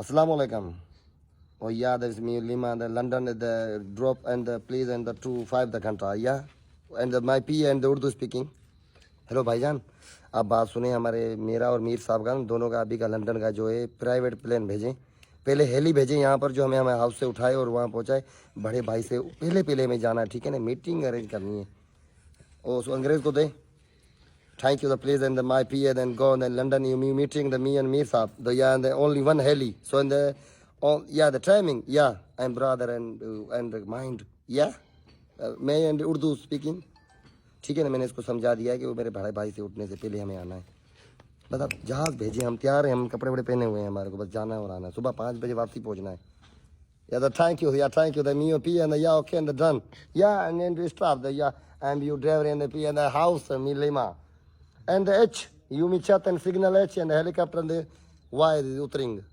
Assalamu alaikum. Oh yeah, there's me Lima, the London, the drop and the please and the 2-5 the country, yeah. And the, my P and the Urdu speaking. Hello भाईजान, आप बात सुने हमारे मेरा और मीर साहब का दोनों का अभी का लंदन का जो है प्राइवेट प्लेन भेजें। पहले हेली भेजें यहाँ पर जो हमें हमारे हाउस से उठाए और वहाँ पहुँचाए। बड़े भाई से पहले में जाना है, ठीक है ना, मीटिंग अरेंज करनी है। ओ सो अंग्रेज़ को दे। Thank you, the please and the my PA then go and then London you meeting the me and Mir Saab. The yeah and the only one heli. So in the the timing, yeah, I'm brother and the mind, yeah. मैं and Urdu speaking. ठीक है ना, मैंने इसको समझा दिया है कि वो मेरे बड़े भाई से उठने से पहले हमें आना है। बस आप जहाज़ भेजिए, हम तैयार हैं, हम कपड़े वपड़े पहने हुए हैं, हमारे को बस जाना है और आना है। सुबह 5 बजे वापसी पहुंचना है। Yeah, the thank you, the me and P and the yeah, okay and the done. Yeah, and then we start the yeah, and you driver and the P and the house and me Lima. And the H, you me chat and signal H and the helicopter and the Y is uttering.